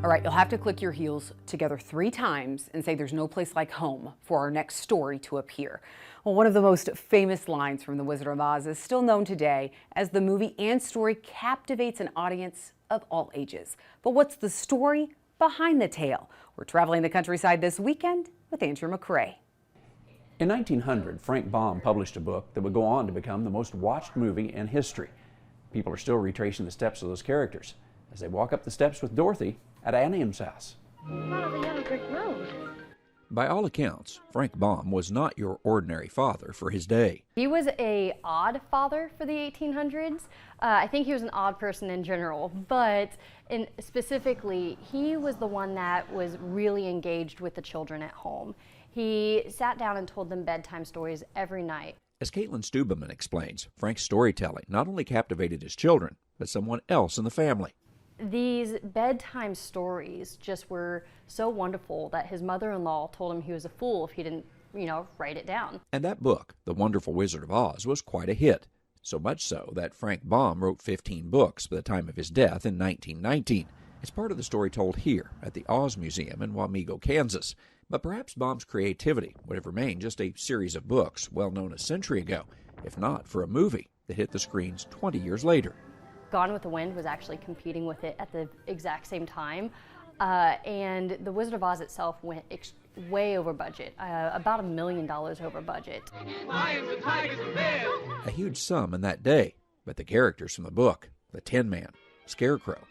All right, you'll have to click your heels together 3 times and say there's no place like home for our next story to appear. Well, one of the most famous lines from The Wizard of Oz is still known today as the movie and story captivates an audience of all ages. But what's the story behind the tale? We're traveling the countryside this weekend with Andrew McCrea. In 1900, Frank Baum published a book that would go on to become the most watched movie in history. People are still retracing the steps of those characters as they walk up the steps with Dorothy at Anniam's house. Follow the yellow brick road. By all accounts, Frank Baum was not your ordinary father for his day. He was an odd father for the 1800s. I think he was an odd person in general, but specifically, he was the one that was really engaged with the children at home. He sat down and told them bedtime stories every night. As Caitlin Stubeman explains, Frank's storytelling not only captivated his children, but someone else in the family. These bedtime stories just were so wonderful that his mother-in-law told him he was a fool if he didn't, write it down. And that book, The Wonderful Wizard of Oz, was quite a hit. So much so that Frank Baum wrote 15 books by the time of his death in 1919. It's part of the story told here at the Oz Museum in Wamego, Kansas. But perhaps Baum's creativity would have remained just a series of books well known a century ago, if not for a movie that hit the screens 20 years later. Gone with the Wind was actually competing with it at the exact same time, and The Wizard of Oz itself went way over budget, about $1 million over budget. Lions and tigers and bears. A huge sum in that day, but the characters from the book, the Tin Man, Scarecrow,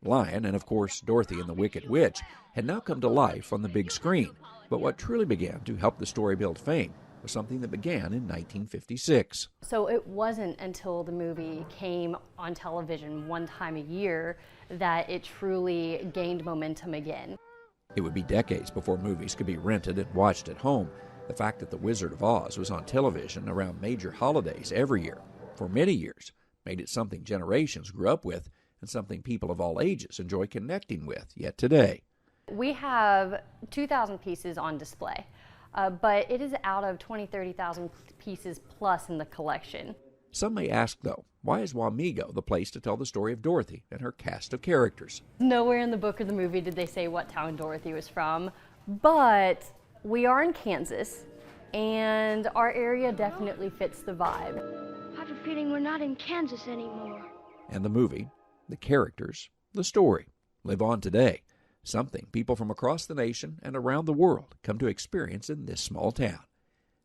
Lion, and of course Dorothy and the Wicked Witch, had now come to life on the big screen. But what truly began to help the story build fame was something that began in 1956. So it wasn't until the movie came on television one time a year that it truly gained momentum again. It would be decades before movies could be rented and watched at home. The fact that The Wizard of Oz was on television around major holidays every year, for many years, made it something generations grew up with and something people of all ages enjoy connecting with yet today. We have 2,000 pieces on display. But it is out of 30,000 pieces plus in the collection. Some may ask, though, why is Wamego the place to tell the story of Dorothy and her cast of characters? Nowhere in the book or the movie did they say what town Dorothy was from, but we are in Kansas, and our area definitely fits the vibe. I have a feeling we're not in Kansas anymore. And the movie, the characters, the story live on today. Something people from across the nation and around the world come to experience in this small town.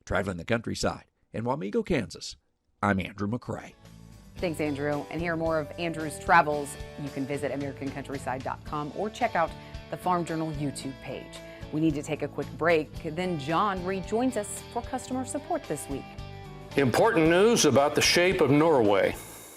Traveling the countryside in Wamego, Kansas, I'm Andrew McCrea. Thanks, Andrew. And hear more of Andrew's travels, you can visit AmericanCountryside.com or check out the Farm Journal YouTube page. We need to take a quick break. Then John rejoins us for customer support this week. Important news about the shape of Norway.